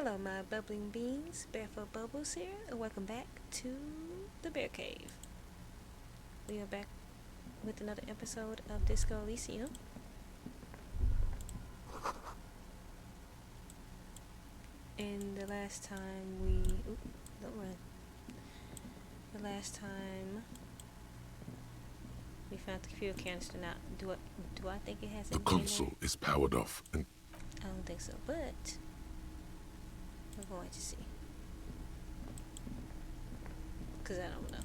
Hello, my bubbling beans. BearfulBubbles here, and welcome back to the Bear Cave. We are back with another episode of Disco Elysium. And the last time don't run. The last time we found the fuel canister. Now, do I think it has The console is powered off and I don't think so, but we're going to see. Because I don't know.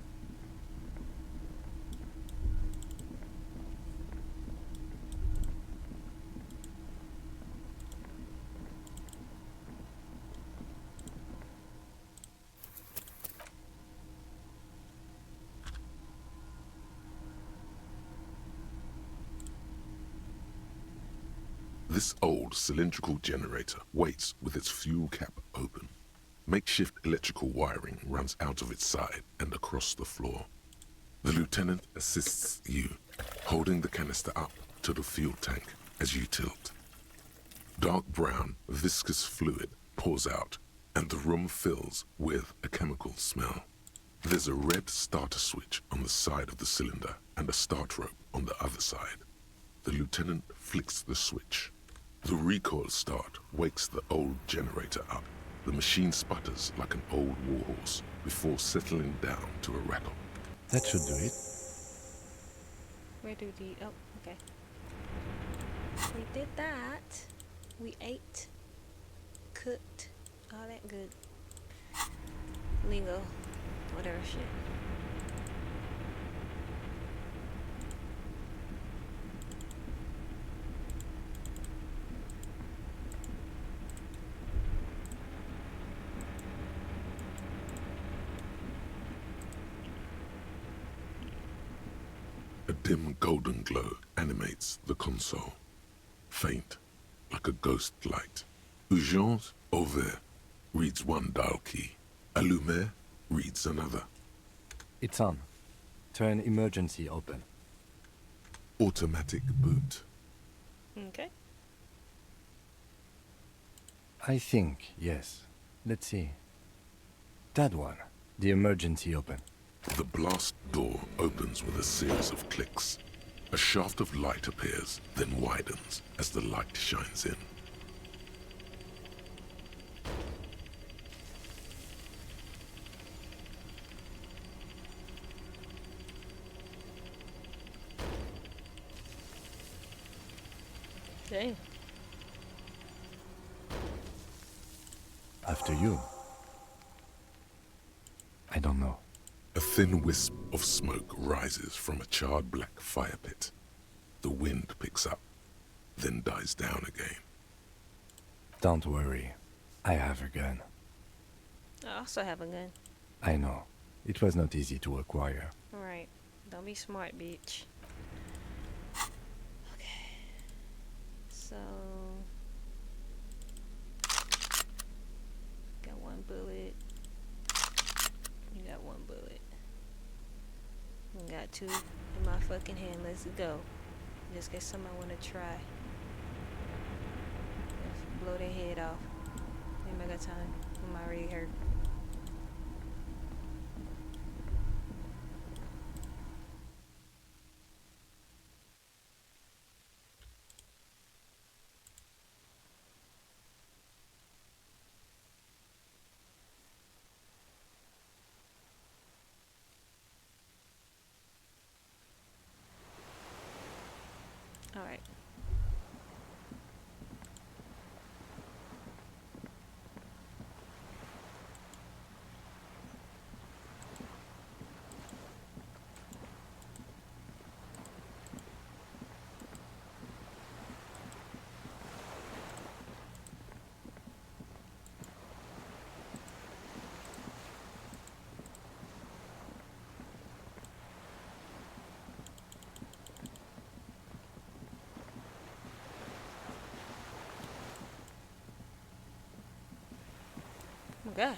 this old cylindrical generator waits with its fuel cap open. Makeshift electrical wiring runs out of its side and across the floor. The lieutenant assists you, holding the canister up to the fuel tank as you tilt. Dark brown, viscous fluid pours out, and the room fills with a chemical smell. There's a red starter switch on the side of the cylinder and a start rope on the other side. The lieutenant flicks the switch. The recoil start wakes the old generator up. The machine sputters like an old warhorse before settling down to a rattle. That should do it. Where do the... Oh, okay. We did that. We ate, cooked, all that good lingo, whatever shit. A dim golden glow animates the console. Faint, like a ghost light. Urgence ouvert reads one dial key. Allumer reads another. It's on. Turn emergency open. Automatic boot. Okay. I think, yes. Let's see. That one. The emergency open. The blast door opens with a series of clicks. A shaft of light appears, then widens as the light shines in. Dang. After you. I don't know. A thin wisp of smoke rises from a charred black fire pit. The wind picks up, then dies down again. Don't worry. I have a gun. I also have a gun. I know. It was not easy to acquire. Alright. Don't be smart, bitch. Okay. So... got one bullet. You got one bullet. I got two in my fucking hand. Let's go. Just in case somebody wanna try. Just blow their head off. Ain't got time. I'm already hurt. Alright. Oh my god.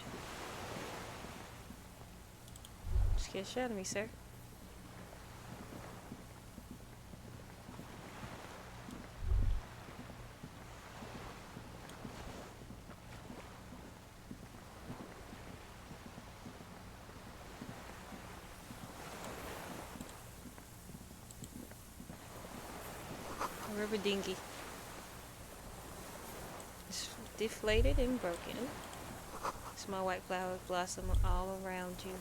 Just get shot at me, sir. River dinghy. It's deflated and broken. Small white flowers blossom all around you.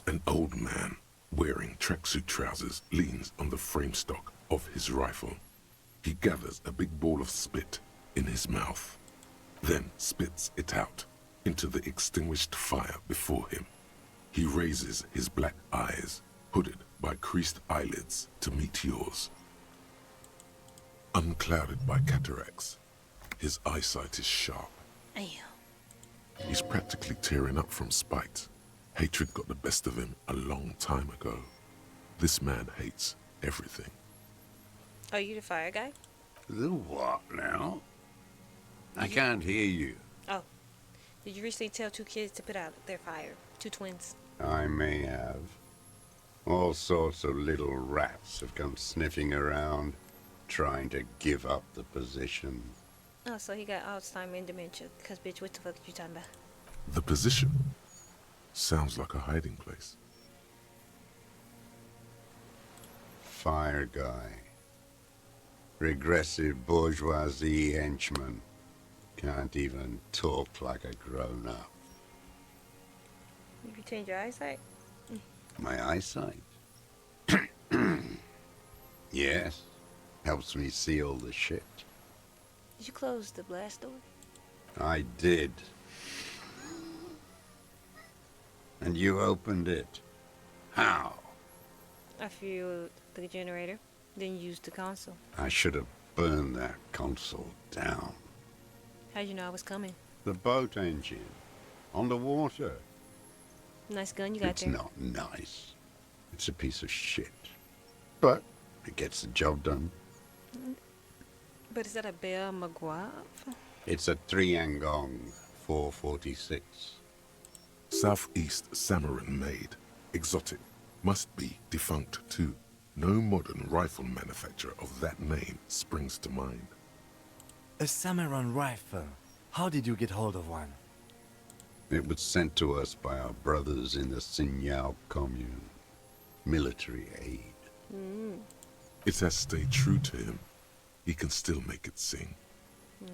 An old man wearing tracksuit trousers leans on the frame stock of his rifle. He gathers a big ball of spit in his mouth, then spits it out into the extinguished fire before him. He raises his black eyes, hooded by creased eyelids, to meet yours. Unclouded by cataracts, his eyesight is sharp. Damn. He's practically tearing up from spite. Hatred got the best of him a long time ago. This man hates everything. Are you the fire guy? The what now? I can't hear you. Oh. Did you recently tell two kids to put out their fire? Two twins. I may have. All sorts of little rats have come sniffing around, trying to give up the position. Oh, so he got Alzheimer's and dementia. Cause bitch, what the fuck you talking about? The position sounds like a hiding place. Fire guy. Regressive bourgeoisie henchman. Can't even talk like a grown-up. You change your eyesight? My eyesight? Yes. Helps me see all the shit. Did you close the blast door? I did. And you opened it. How? I fueled the generator, then used the console. I should have burned that console down. How'd you know I was coming? The boat engine. On the water. Nice gun you got It's there. not nice. It's a piece of shit. But it gets the job done. But is that a Belle Maguave? It's a Triangong 446. Southeast Samaran made. Exotic. Must be defunct too. No modern rifle manufacturer of that name springs to mind. A Samaran rifle. How did you get hold of one? It was sent to us by our brothers in the Sinyao commune. Military aid. It has stayed true to him. He can still make it sing.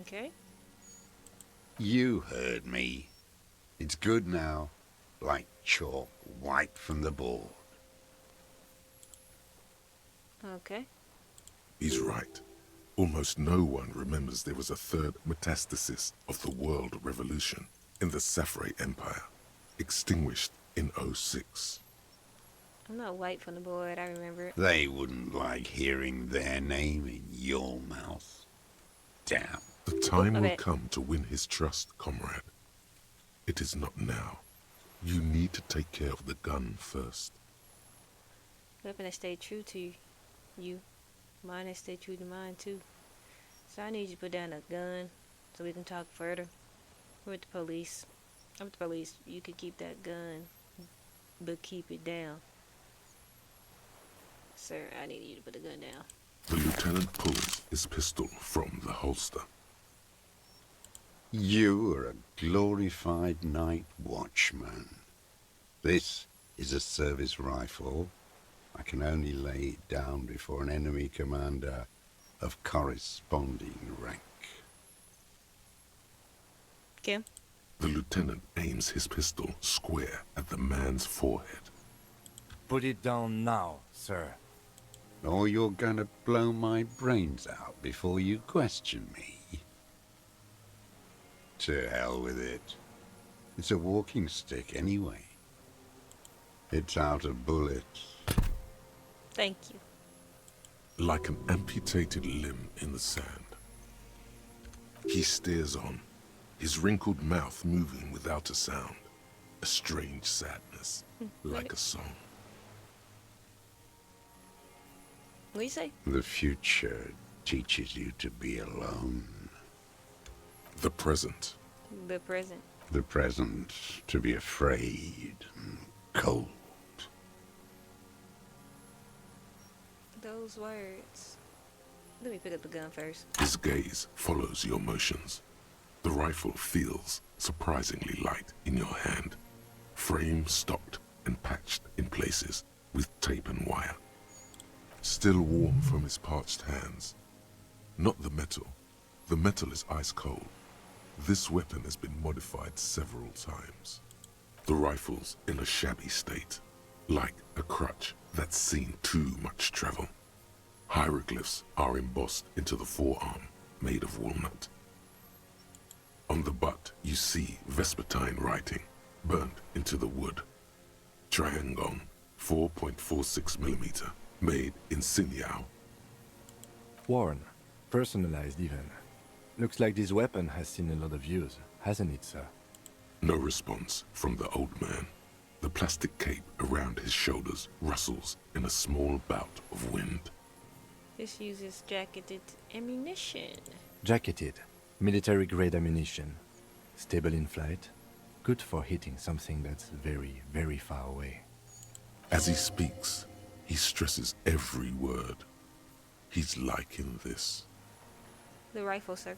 Okay. You heard me. It's good now. Like chalk wiped from the board. Okay. He's right. Almost no one remembers there was a third metastasis of the world revolution in the Safre Empire, extinguished in '06. I'm not white from the board, I remember it. They wouldn't like hearing their name in your mouth. Damn. The time will Okay. come to win his trust, comrade. It is not now. You need to take care of the gun first. Weapon that stayed true to you. Mine that stayed true to mine too. So I need you to put down a gun so we can talk further. We're with the police. I'm with the police. You can keep that gun, but keep it down. Sir, I need you to put the gun down. The lieutenant pulls his pistol from the holster. You are a glorified night watchman. This is a service rifle. I can only lay it down before an enemy commander of corresponding rank. Kim? The lieutenant aims his pistol square at the man's forehead. Put it down now, sir. Or you're gonna blow my brains out before you question me. To hell with it. It's a walking stick anyway. It's out of bullets. Thank you. Like an amputated limb in the sand. He stares on, his wrinkled mouth moving without a sound. A strange sadness, like a song. What do you say? The future teaches you to be alone. The present. The present. The present to be afraid and cold. Those words. Let me pick up the gun first. His gaze follows your motions. The rifle feels surprisingly light in your hand. Frame stocked and patched in places with tape and wire. Still warm from his parched hands. Not the metal. The metal is ice cold. This weapon has been modified several times. The rifle's in a shabby state, like a crutch that's seen too much travel. Hieroglyphs are embossed into the forearm, made of walnut. On the butt, you see Vespertine writing, burnt into the wood. Triangong, 4.46mm, made in Sinyao. Worn, personalized even. Looks like this weapon has seen a lot of use, hasn't it, sir? No response from the old man. The plastic cape around his shoulders rustles in a small bout of wind. This uses jacketed ammunition. Jacketed, military-grade ammunition. Stable in flight. Good for hitting something that's very, very far away. As he speaks, he stresses every word. He's liking this. The rifle, sir.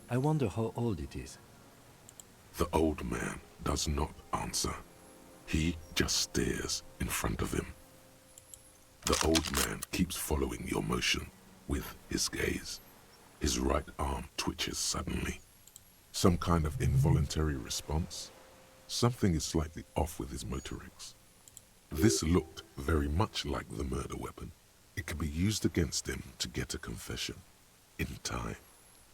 I wonder how old it is. The old man does not answer. He just stares in front of him. The old man keeps following your motion with his gaze. His right arm twitches suddenly. Some kind of involuntary response. Something is slightly off with his motorics. This looked very much like the murder weapon. It could be used against him to get a confession. In time.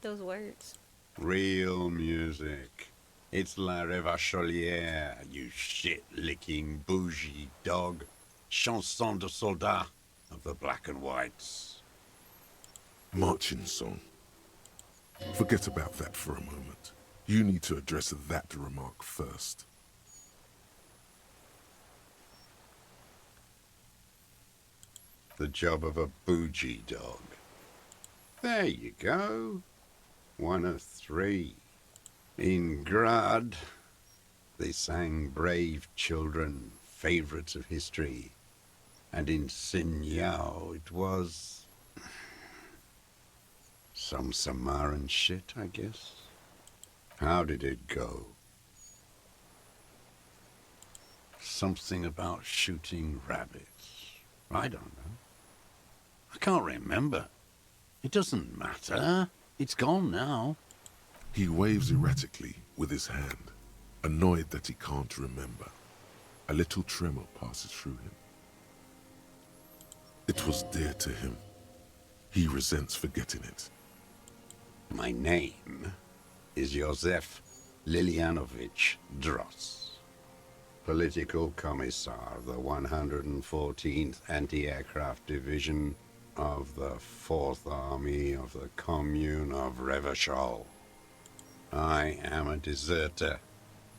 Those words. Real music. It's La Revacholière, you shit-licking bougie dog. Chanson de soldat of the black and whites. Marching song. Forget about that for a moment. You need to address that remark first. The job of a bougie dog. There you go. One of three. In Grad, they sang Brave Children, favorites of history. And in Sinyao, it was some Samaran shit, I guess. How did it go? Something about shooting rabbits. I don't know. I can't remember. It doesn't matter. It's gone now. He waves erratically with his hand, annoyed that he can't remember. A little tremor passes through him. It was dear to him. He resents forgetting it. My name is Josef Lilianovich Dross, Political Commissar of the 114th Anti-Aircraft Division of the 4th Army of the Commune of Revachol. I am a deserter,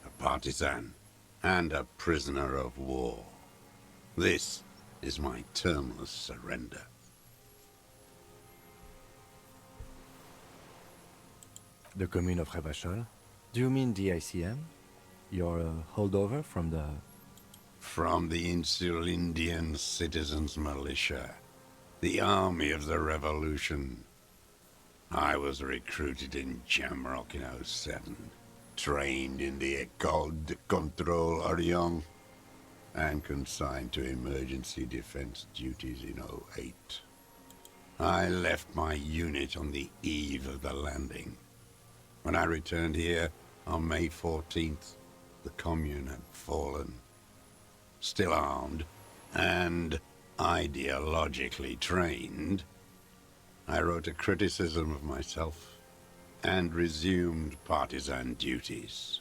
a partisan, and a prisoner of war. This is my termless surrender. The commune of Revachol? Do you mean the ICM? You're a holdover from the... From the Insulindian Citizens Militia, the army of the revolution. I was recruited in Jamrock in '07, trained in the École de Contrôle Orient, and consigned to emergency defense duties in '08. I left my unit on the eve of the landing. When I returned here on May 14th, the commune had fallen. Still armed and ideologically trained, I wrote a criticism of myself and resumed partisan duties.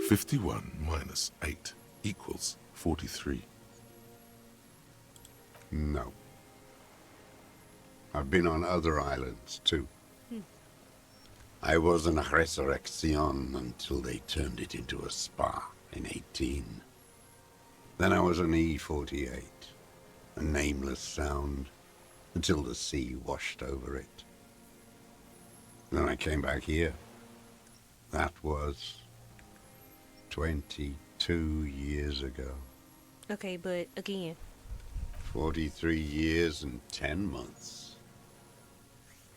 51 minus 8 equals 43. No. I've been on other islands, too. I was an resurrection until they turned it into a spa in 18. Then I was an E-48, a nameless sound, until the sea washed over it. Then I came back here. That was 22 years ago. Okay, but again, 43 years and 10 months.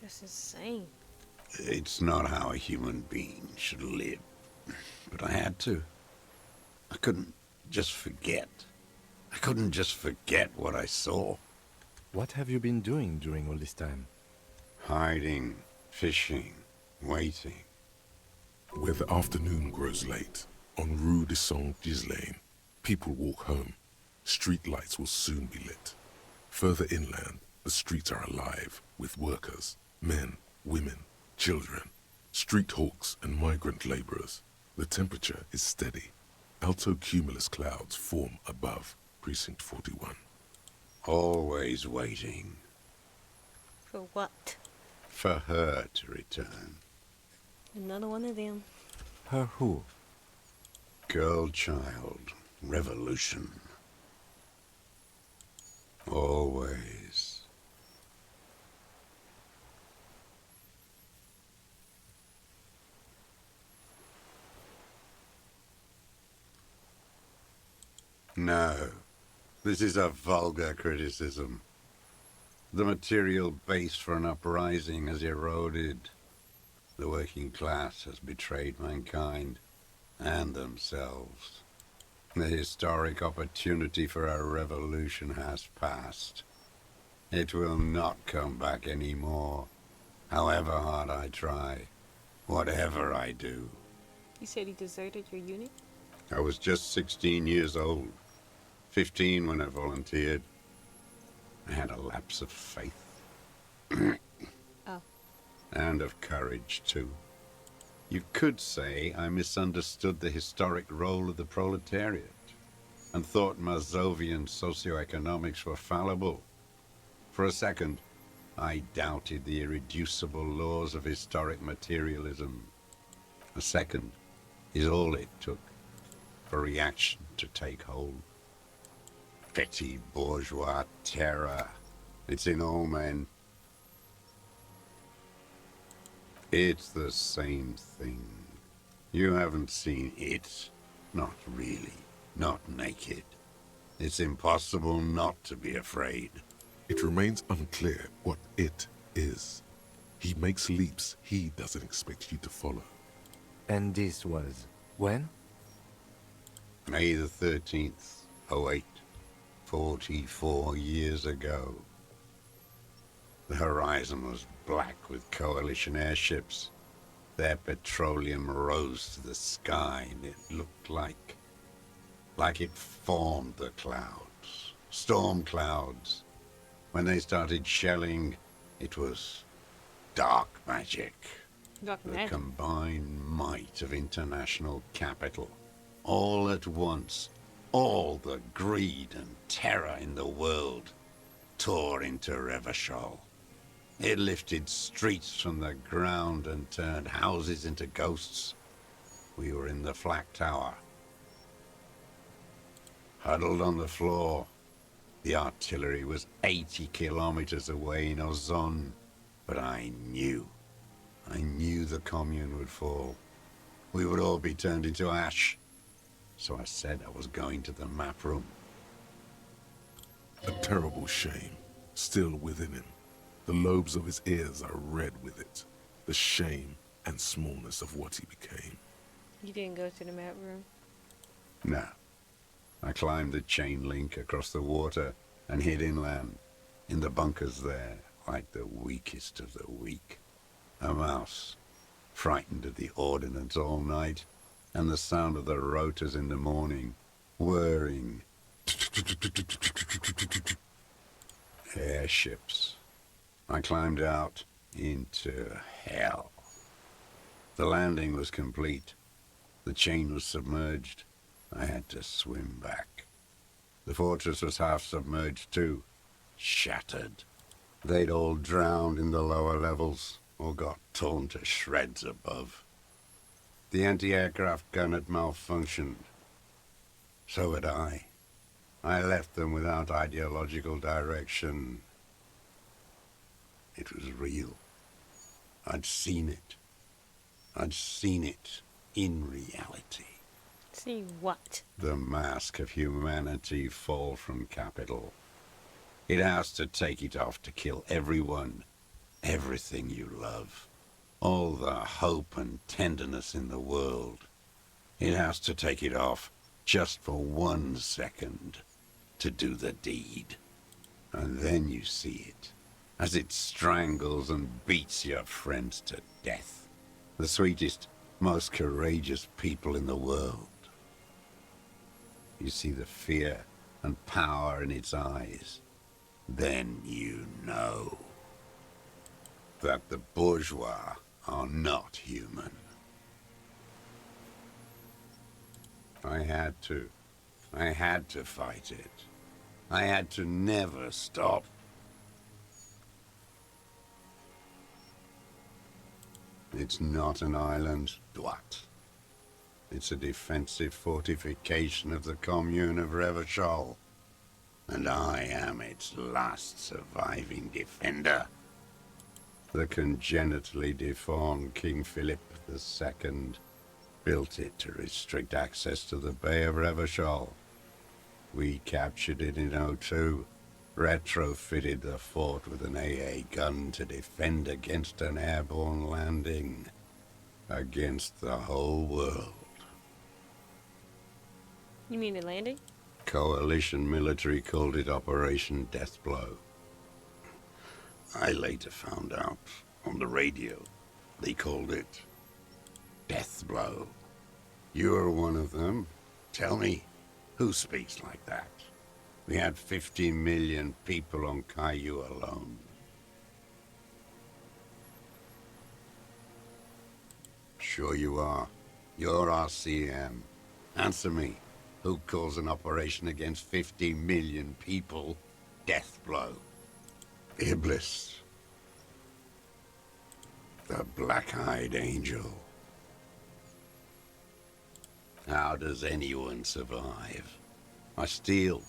That's insane. It's not how a human being should live. But I had to. I couldn't just forget. I couldn't just forget what I saw. What have you been doing during all this time? Hiding, fishing, waiting. Where the afternoon grows late, on Rue de Saint-Ghislain, people walk home. Street lights will soon be lit. Further inland, the streets are alive with workers, men, women, children, street hawks and migrant laborers. The temperature is steady. Alto cumulus clouds form above Precinct 41. Always waiting. For what? For her to return. Another one of them. Her who? Girl, child, revolution. Always. No, this is a vulgar criticism. The material base for an uprising has eroded. The working class has betrayed mankind and themselves. The historic opportunity for a revolution has passed. It will not come back anymore, however hard I try, whatever I do. You said he deserted your unit? I was just 16 years old, 15 when I volunteered. I had a lapse of faith. Oh. And of courage, too. You could say I misunderstood the historic role of the proletariat and thought Mazovian socioeconomics were fallible. For a second, I doubted the irreducible laws of historic materialism. A second is all it took for reaction to take hold. Petty bourgeois terror. It's in all men. It's the same thing. You haven't seen it. Not really. Not naked. It's impossible not to be afraid. It remains unclear what it is. He makes leaps he doesn't expect you to follow. And this was when? May the 13th, 08, 44 years ago. The horizon was black with coalition airships. Their petroleum rose to the sky, and it looked like it formed the clouds, storm clouds. When they started shelling, it was dark magic. Dark The magic. combined might of international capital. All at once, all the greed and terror in the world tore into Revachol. It lifted streets from the ground and turned houses into ghosts. We were in the flak tower, huddled on the floor. The artillery was 80 kilometers away in Ozon, but I knew the commune would fall. We would all be turned into ash. So I said I was going to the map room. A terrible shame still within him. The lobes of his ears are red with it. The shame and smallness of what he became. You didn't go to the map room? No. I climbed the chain link across the water and hid inland, in the bunkers there, like the weakest of the weak. A mouse, frightened of the ordnance all night, and the sound of the rotors in the morning, whirring. Airships. I climbed out into hell. The landing was complete. The chain was submerged. I had to swim back. The fortress was half submerged too, shattered. They'd all drowned in the lower levels, or got torn to shreds above. The anti-aircraft gun had malfunctioned. So had I. I left them without ideological direction. It was real. I'd seen it. I'd seen it in reality. See what? The mask of humanity fall from capital. It has to take it off to kill everyone, everything you love. All the hope and tenderness in the world. It has to take it off just for 1 second to do the deed. And then you see it, as it strangles and beats your friends to death. The sweetest, most courageous people in the world. You see the fear and power in its eyes. Then you know that the bourgeois are not human. I had to fight it. I had to never stop. It's not an island, Dwat. It's a defensive fortification of the commune of Revachol. And I am its last surviving defender. The congenitally deformed King Philip II built it to restrict access to the Bay of Revachol. We captured it in '02, retrofitted the fort with an AA gun to defend against an airborne landing. Against the whole world. You mean the landing? Coalition military called it Operation Deathblow. I later found out on the radio they called it Deathblow. You're one of them. Tell me, who speaks like that? We had 50 million people on Caillou alone. Sure you are. You're RCM. Answer me. Who calls an operation against 50 million people Deathblow? Iblis. The black-eyed angel. How does anyone survive? I steal.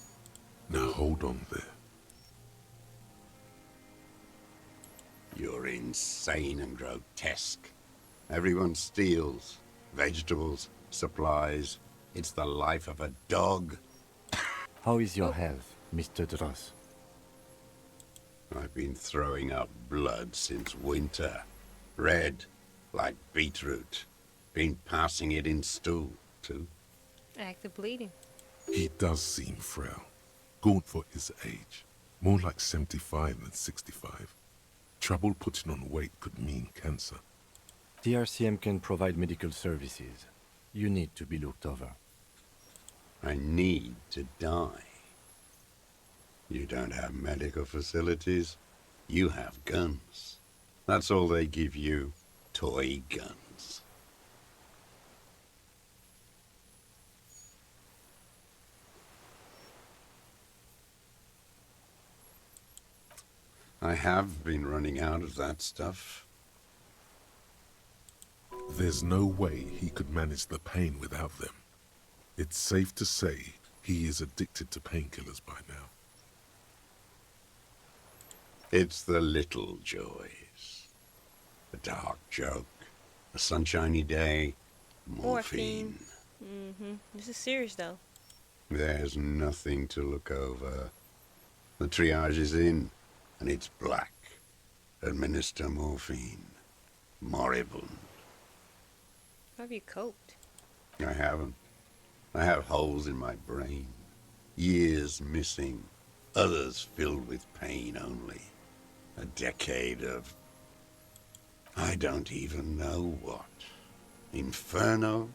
Now hold on there. You're insane and grotesque. Everyone steals. Vegetables, supplies. It's the life of a dog. How is your health, Mr. Dross? I've been throwing up blood since winter. Red, like beetroot. Been passing it in stool, too. Active bleeding. He does seem frail. Gaunt for his age. More like 75 than 65. Trouble putting on weight could mean cancer. The RCM can provide medical services. You need to be looked over. I need to die. You don't have medical facilities. You have guns. That's all they give you. Toy guns. I have been running out of that stuff. There's no way he could manage the pain without them. It's safe to say he is addicted to painkillers by now. It's the little joys. A dark joke, a sunshiny day, morphine. This is serious, though. There's nothing to look over. The triage is in, and it's black. Administer morphine. Moribund. How have you coped? I haven't. I have holes in my brain. Years missing. Others filled with pain only. A decade of... I don't even know what. Inferno?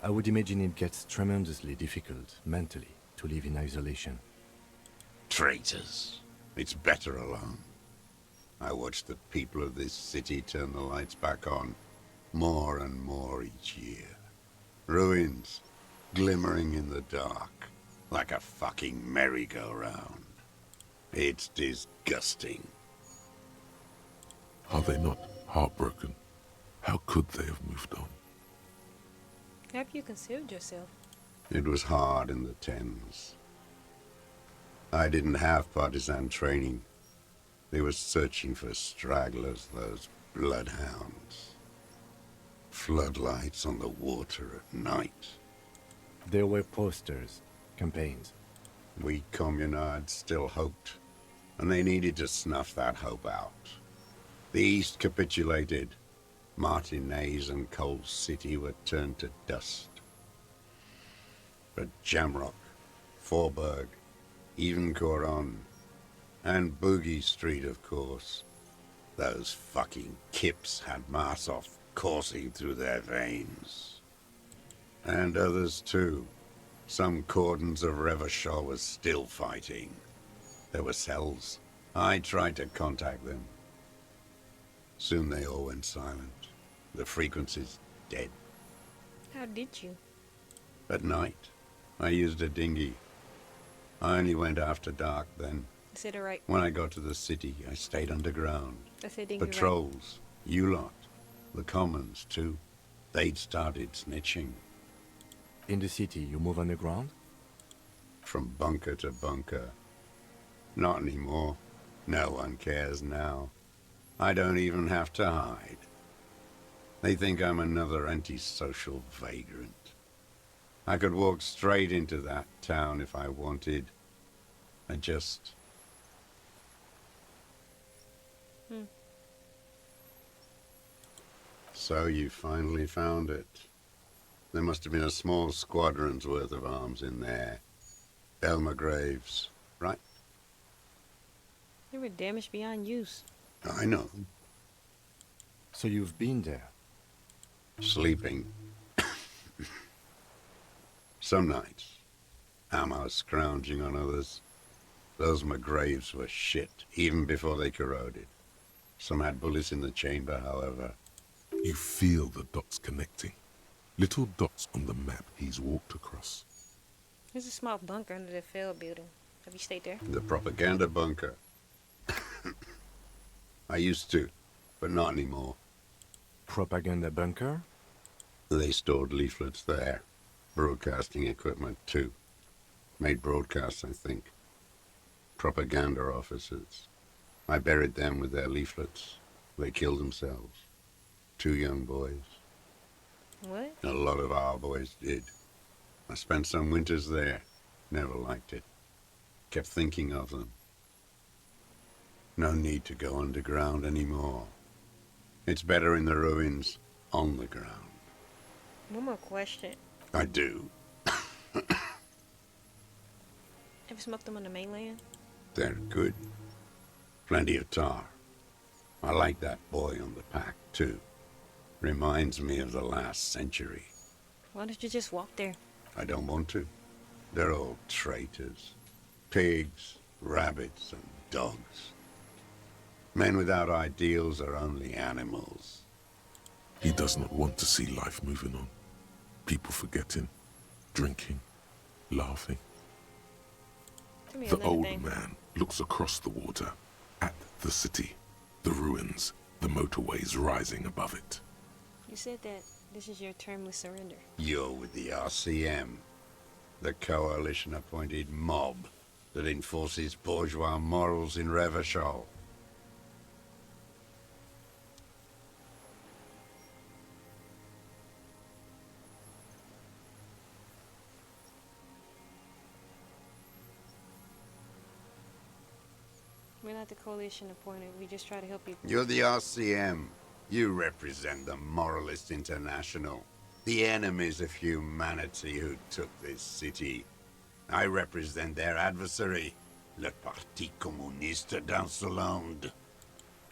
I would imagine it gets tremendously difficult, mentally, to live in isolation. Traitors. It's better alone. I watch the people of this city turn the lights back on, more and more each year. Ruins, glimmering in the dark, like a fucking merry-go-round. It's disgusting. Are they not heartbroken? How could they have moved on? Have you considered yourself? It was hard in the Thames. I didn't have partisan training. They were searching for stragglers, those bloodhounds. Floodlights on the water at night. There were posters, campaigns. We communards still hoped, and they needed to snuff that hope out. The East capitulated. Martinez and Coal City were turned to dust. But Jamrock, Forburg, even Coron, and Boogie Street, of course. Those fucking kips had Marsov coursing through their veins. And others too. Some cordons of Revachol was still fighting. There were cells. I tried to contact them. Soon they all went silent. The frequency's dead. How did you? At night, I used a dinghy. I only went after dark then. I said it right. When I got to the city, I stayed underground. I said dinghy right. Patrols, you lot, the commons too. They'd started snitching. In the city, you move underground? From bunker to bunker. Not anymore. No one cares now. I don't even have to hide. They think I'm another antisocial vagrant. I could walk straight into that town if I wanted. I just... So you finally found it. There must have been a small squadron's worth of arms in there. Elmer Graves, right? They were damaged beyond use. I know. So you've been there? Sleeping. Some nights. Ammo scrounging on others. Those McGraves were shit, even before they corroded. Some had bullets in the chamber, however. You feel the dots connecting. Little dots on the map he's walked across. There's a small bunker under the field building. Have you stayed there? The propaganda bunker. I used to, but not anymore. Propaganda bunker? They stored leaflets there. Broadcasting equipment, too. Made broadcasts, I think. Propaganda officers. I buried them with their leaflets. They killed themselves. 2 young boys. What? A lot of our boys did. I spent some winters there. Never liked it. Kept thinking of them. No need to go underground anymore. It's better in the ruins, on the ground. One more question. I do. Ever smoked them on the mainland? They're good. Plenty of tar. I like that boy on the pack, too. Reminds me of the last century. Why don't you just walk there? I don't want to. They're all traitors. Pigs, rabbits, and dogs. Men without ideals are only animals. He does not want to see life moving on. People forgetting, drinking, laughing. Tell me The another old thing. man looks across the water, at the city, the ruins, the motorways rising above it. You said that this is your termless surrender. You're with the RCM, the coalition-appointed mob that enforces bourgeois morals in Revachol. We're not the coalition appointed. We just try to help you. You're the RCM. You represent the Moralist International, the enemies of humanity who took this city. I represent their adversary, le Parti Communiste d'Insolande.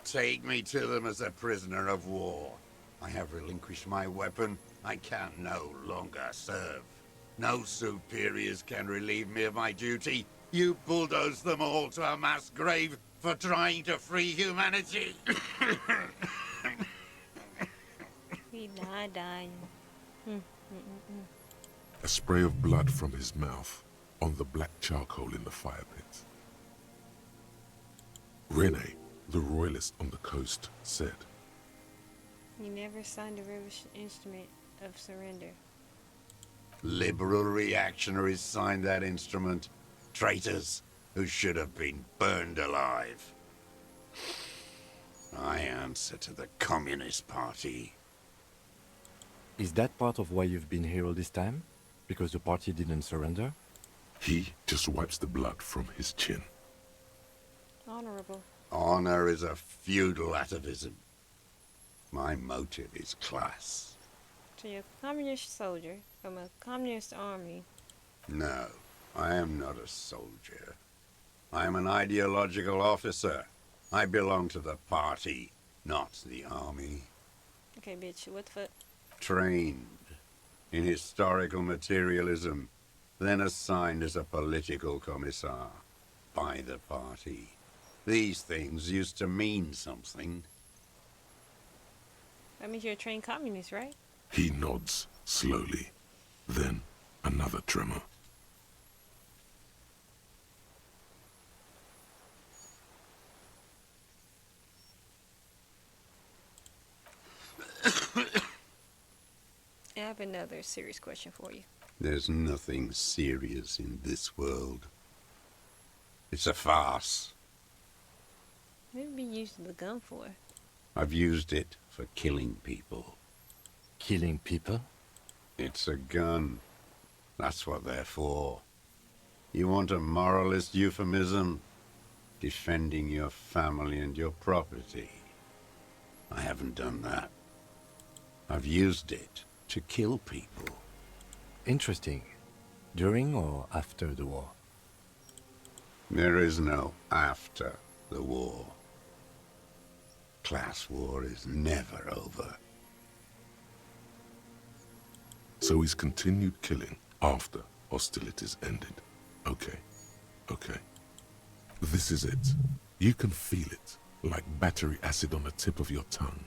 Take me to them as a prisoner of war. I have relinquished my weapon. I can no longer serve. No superiors can relieve me of my duty. You bulldoze them all to a mass grave for trying to free humanity. He died dying. A spray of blood from his mouth on the black charcoal in the fire pit. Rene, the royalist on the coast, said, You never signed a reverse instrument of surrender. Liberal reactionaries signed that instrument. Traitors who should have been burned alive. I answer to the Communist Party. Is that part of why you've been here all this time? Because the party didn't surrender? He just wipes the blood from his chin. Honorable. Honor is a feudal atavism. My motive is class. So you're a communist soldier from a communist army. No, I am not a soldier. I am an ideological officer. I belong to the party, not the army. Okay, bitch, what the fuck? Trained in historical materialism, then assigned as a political commissar by the party. These things used to mean something. That means you're a trained communist, right? He nods slowly. Then another tremor. I have another serious question for you. There's nothing serious in this world. It's a farce. What would you be using the gun for? I've used it for killing people. Killing people? It's a gun. That's what they're for. You want a moralist euphemism? Defending your family and your property. I haven't done that. I've used it to kill people. Interesting. During or after the war? There is no after the war. Class war is never over. So he's continued killing after hostilities ended. Okay, okay. This is it. You can feel it, like battery acid on the tip of your tongue.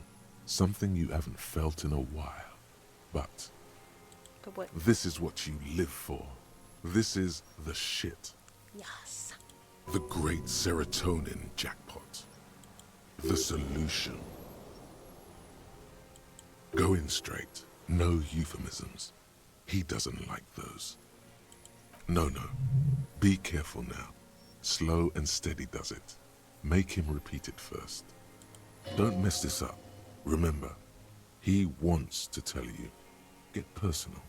Something you haven't felt in a while. But what? this is what you live for. This is the shit. Yes. The great serotonin jackpot. The solution. Go in straight. No euphemisms. He doesn't like those. No. Be careful now. Slow and steady does it. Make him repeat it first. Don't mess this up. Remember, he wants to tell you. Get personal.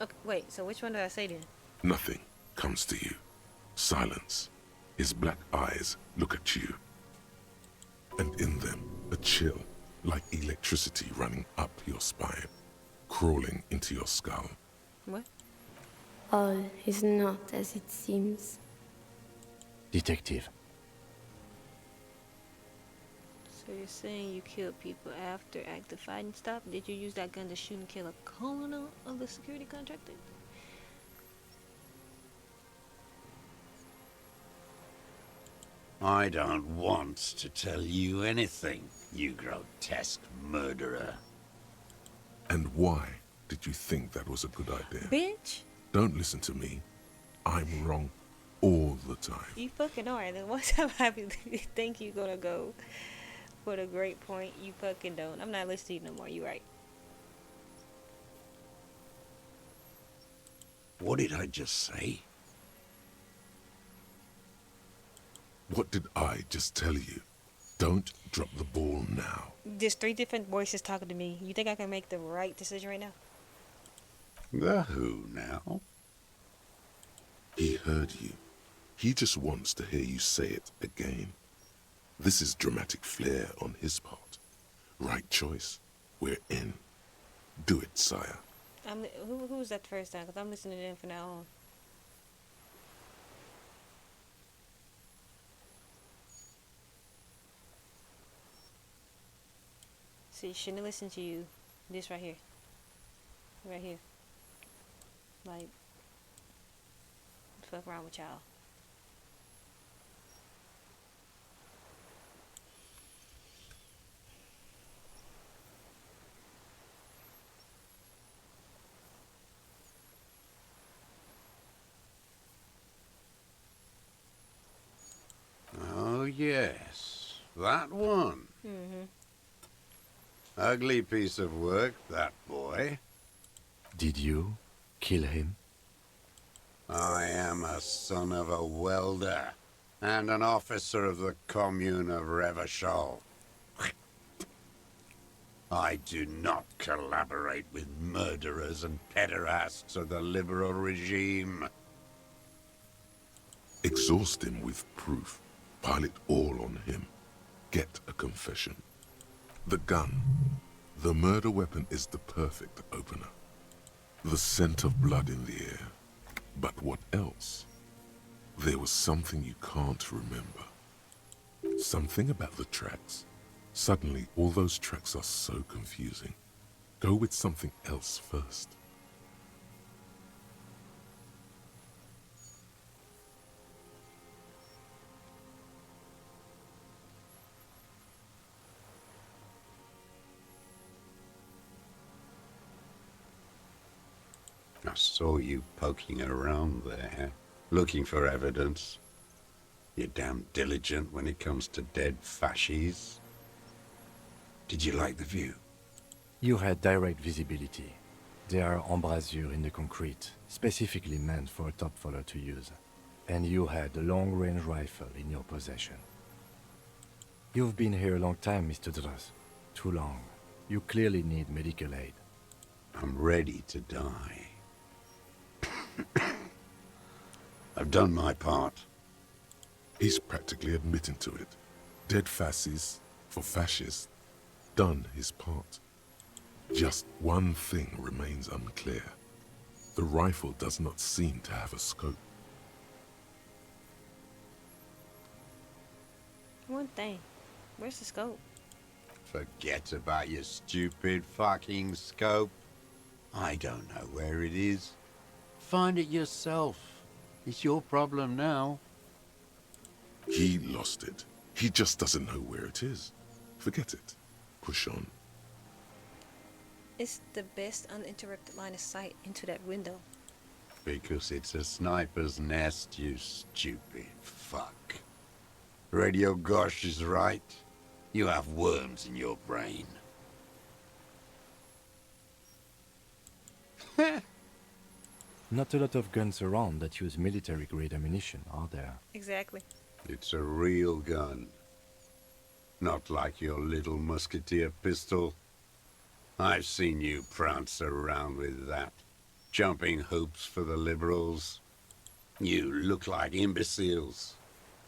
Okay, wait, so which one did I say then? Nothing comes to you. Silence. His black eyes look at you. And in them, a chill, like electricity running up your spine, crawling into your skull. What? All is not as it seems. Detective. So you're saying you killed people after active fighting stopped? Did you use that gun to shoot and kill a colonel of the security contractor? I don't want to tell you anything, you grotesque murderer. And why did you think that was a good idea? Bitch! Don't listen to me. I'm wrong all the time. You fucking are. Then one time I think you're gonna go for the great point, you fucking don't. I'm not listening no more. You right. What did I just say? What did I just tell you? Don't drop the ball now. There's 3 different voices talking to me. You think I can make the right decision right now? The who now? He heard you. He just wants to hear you say it again. This is dramatic flair on his part. Right choice. We're in. Do it, sire. Who was that the first time? Because I'm listening to them from now on. See, shouldn't listen to you. This right here. Right here. Like, fuck around with y'all. Oh, yes. That one. Mm-hmm. Ugly piece of work, that boy. Did you kill him? I am a son of a welder and an officer of the commune of Revachol. I do not collaborate with murderers and pederasts of the liberal regime. Exhaust him with proof. Pile it all on him. Get a confession. The gun, the murder weapon, is the perfect opener. The scent of blood in the air. But what else? There was something you can't remember. Something about the tracks. Suddenly, all those tracks are so confusing. Go with something else first. I saw you poking around there, looking for evidence. You're damn diligent when it comes to dead fascies. Did you like the view? You had direct visibility. There are embrasures in the concrete, specifically meant for a top follower to use. And you had a long-range rifle in your possession. You've been here a long time, Mr. Dross. Too long. You clearly need medical aid. I'm ready to die. I've done my part. He's practically admitting to it. Dead fascists for fascists. Done his part. Just one thing remains unclear. The rifle does not seem to have a scope. One thing. Where's the scope? Forget about your stupid fucking scope. I don't know where it is. Find it yourself. It's your problem now. He lost it. He just doesn't know where it is. Forget it. Push on. It's the best uninterrupted line of sight into that window. Because it's a sniper's nest, you stupid fuck. Radio Gosh is right. You have worms in your brain. Not a lot of guns around that use military-grade ammunition, are there? Exactly. It's a real gun. Not like your little musketeer pistol. I've seen you prance around with that, jumping hoops for the liberals. You look like imbeciles.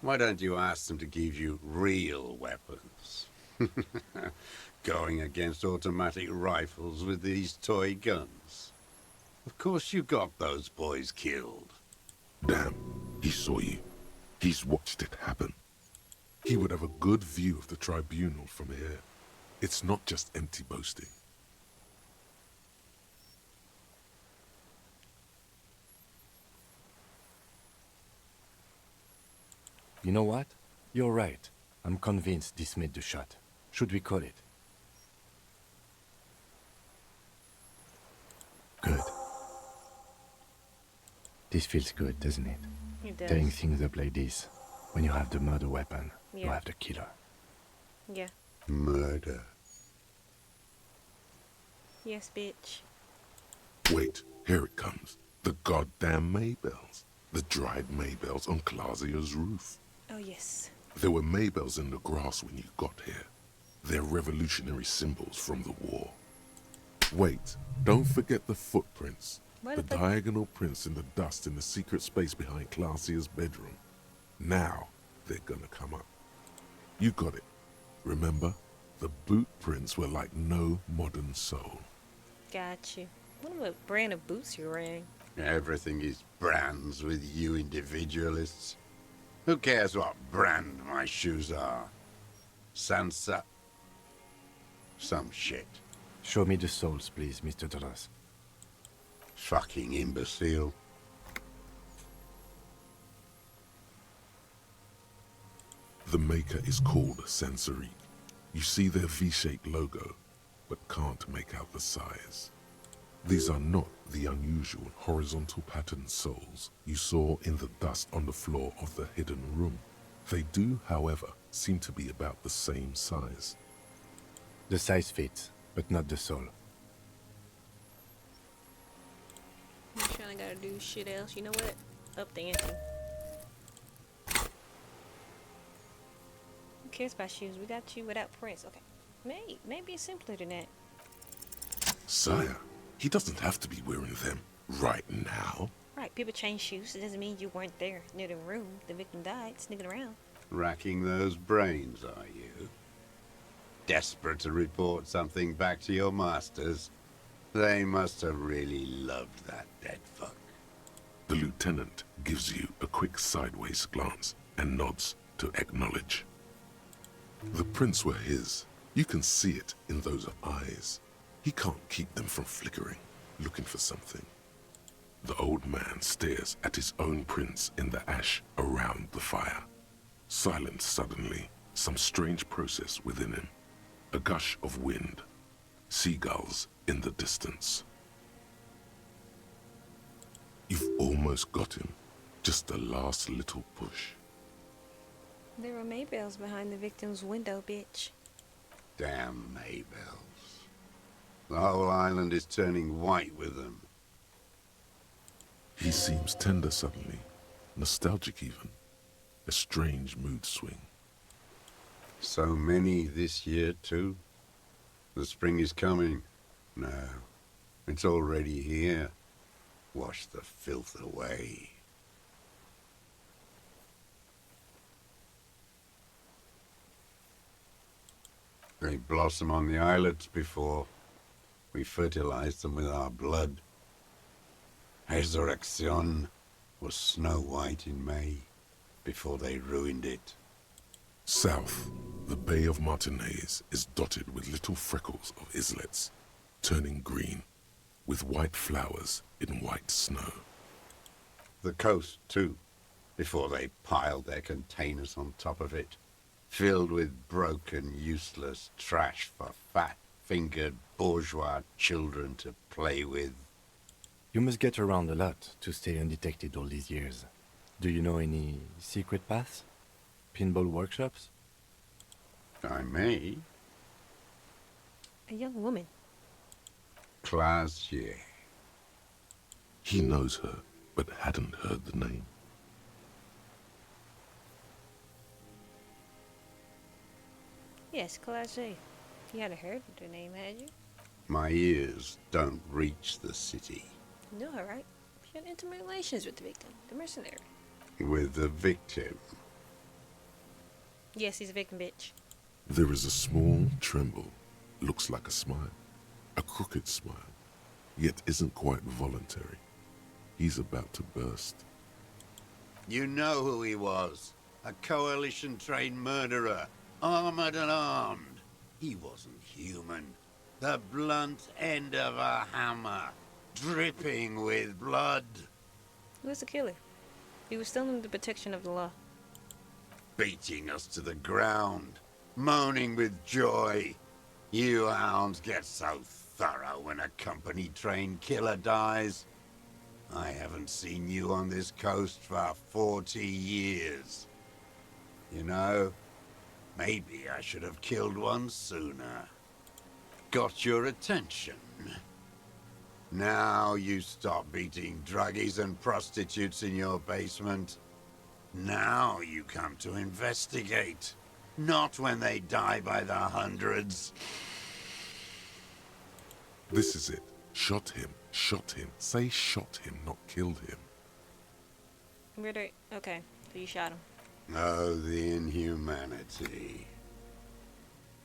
Why don't you ask them to give you real weapons? Going against automatic rifles with these toy guns. Of course you got those boys killed. Damn, he saw you. He's watched it happen. He would have a good view of the tribunal from here. It's not just empty boasting. You know what? You're right. I'm convinced this made the shot. Should we call it? Good. This feels good, doesn't it? It does. Tearing things up like this. When you have the murder weapon, you Yeah. have the killer. Yeah. Murder. Yes, bitch. Wait, here it comes. The goddamn Maybells. The dried Maybells on Clausia's roof. Oh, yes. There were Maybells in the grass when you got here. They're revolutionary symbols from the war. Wait, don't forget the footprints. What The the fuck? diagonal prints in the dust in the secret space behind Clausia's bedroom. Now they're gonna come up. You got it. Remember? The boot prints were like no modern soul. Got you. What about brand of boots you're wearing? Everything is brands with you individualists. Who cares what brand my shoes are? Sansa? Some shit. Show me the souls, please, Mr. Dross. Fucking imbecile. The maker is called Sensory. You see their V-shaped logo, but can't make out the size. These are not the unusual horizontal patterned souls you saw in the dust on the floor of the hidden room. They do, however, seem to be about the same size. The size fits, but not the soul. You trying to gotta do shit else? You know what? Up the ante. Who cares about shoes? We got you without prints. Okay. Maybe it's simpler than that. Sire, he doesn't have to be wearing them right now. Right, people change shoes. It doesn't mean you weren't there near the room the victim died, sneaking around. Racking those brains, are you? Desperate to report something back to your masters? They must have really loved that dead fuck. The lieutenant gives you a quick sideways glance and nods to acknowledge. The prints were his. You can see it in those eyes. He can't keep them from flickering, looking for something. The old man stares at his own prints in the ash around the fire. Silent suddenly, some strange process within him. A gush of wind. Seagulls in the distance. You've almost got him. Just the last little push. There were Maybells behind the victim's window, bitch. Damn Maybells. The whole island is turning white with them. He seems tender suddenly, nostalgic even. A strange mood swing. So many this year, too. The spring is coming. No, it's already here. Wash the filth away. They blossom on the islets before we fertilize them with our blood. Resurrection was snow white in May before they ruined it. South, the Bay of Martinez is dotted with little freckles of islets, turning green, with white flowers in white snow. The coast, too, before they piled their containers on top of it, filled with broken, useless trash for fat-fingered bourgeois children to play with. You must get around a lot to stay undetected all these years. Do you know any secret paths? Pinball workshops? I may. A young woman. Classier. He knows her, but hadn't heard the name. Yes, Class A. You hadn't heard of the name, had you? My ears don't reach the city. You know her, right? She had intimate relations with the victim, the mercenary. With the victim. Yes, he's a victim, bitch. There is a small tremble, looks like a smile, a crooked smile, yet isn't quite voluntary. He's about to burst. You know who he was. A coalition-trained murderer. Armored and armed. He wasn't human. The blunt end of a hammer. Dripping with blood. He was the killer. He was still under the protection of the law. Beating us to the ground. Moaning with joy. You hounds get so thorough when a company-trained killer dies. I haven't seen you on this coast for 40 years. You know, maybe I should have killed one sooner. Got your attention. Now you stop beating druggies and prostitutes in your basement. Now you come to investigate. Not when they die by the hundreds. This is it. Shot him. Shot him. Say shot him, not killed him. Murder. Okay, so you shot him. Oh, the inhumanity.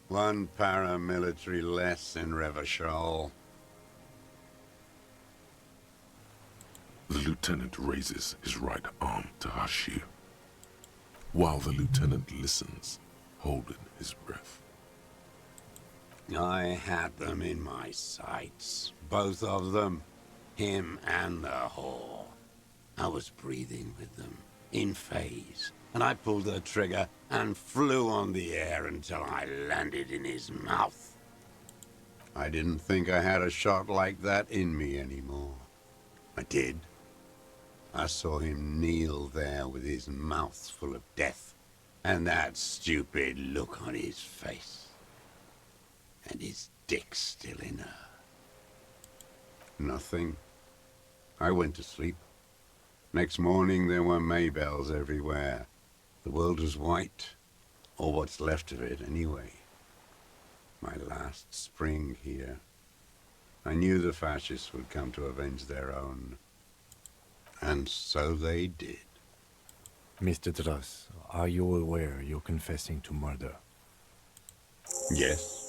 One paramilitary less in Revachol. The lieutenant raises his right arm to hush you, while the lieutenant listens, holding his breath. I had them in my sights, both of them, him and the whore. I was breathing with them, in phase, and I pulled the trigger and flew on the air until I landed in his mouth. I didn't think I had a shot like that in me anymore. I did. I saw him kneel there with his mouth full of death, and that stupid look on his face. And his dick still in her. Nothing. I went to sleep. Next morning there were Maybells everywhere. The world was white, or what's left of it anyway. My last spring here. I knew the fascists would come to avenge their own. And so they did. Mr. Dross, are you aware you're confessing to murder? Yes.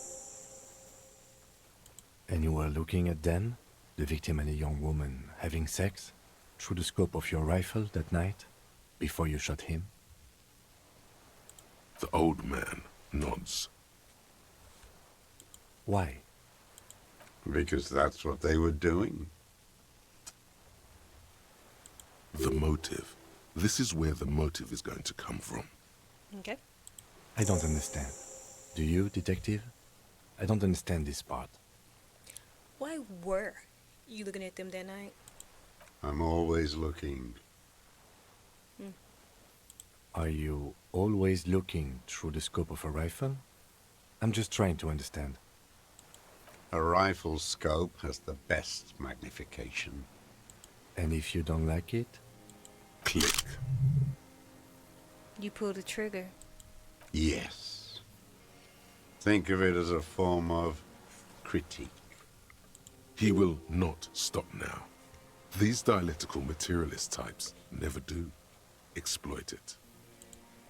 And you were looking at them, the victim and a young woman, having sex, through the scope of your rifle that night, before you shot him? The old man nods. Why? Because that's what they were doing. The motive. This is where the motive is going to come from. Okay. I don't understand. Do you, detective? I don't understand this part. Why were you looking at them that night? I'm always looking. Are you always looking through the scope of a rifle? I'm just trying to understand. A rifle scope has the best magnification. And if you don't like it? Click. You pulled the trigger. Yes. Think of it as a form of critique. He will not stop now. These dialectical materialist types never do. Exploit it.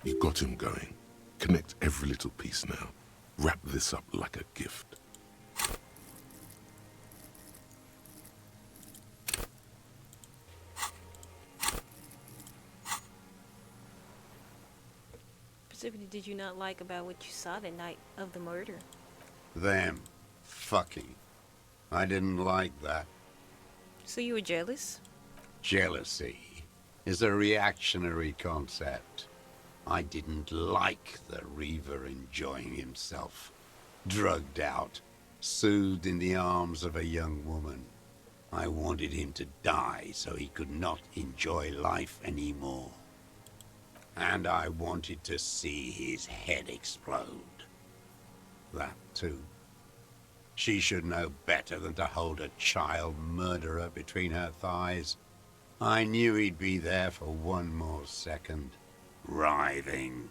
You got him going. Connect every little piece now. Wrap this up like a gift. Specifically, did you not like about what you saw that night of the murder? Them fucking. I didn't like that. So you were jealous? Jealousy is a reactionary concept. I didn't like the Reaver enjoying himself. Drugged out, soothed in the arms of a young woman. I wanted him to die so he could not enjoy life anymore. And I wanted to see his head explode. That too. She should know better than to hold a child murderer between her thighs. I knew he'd be there for one more second, writhing.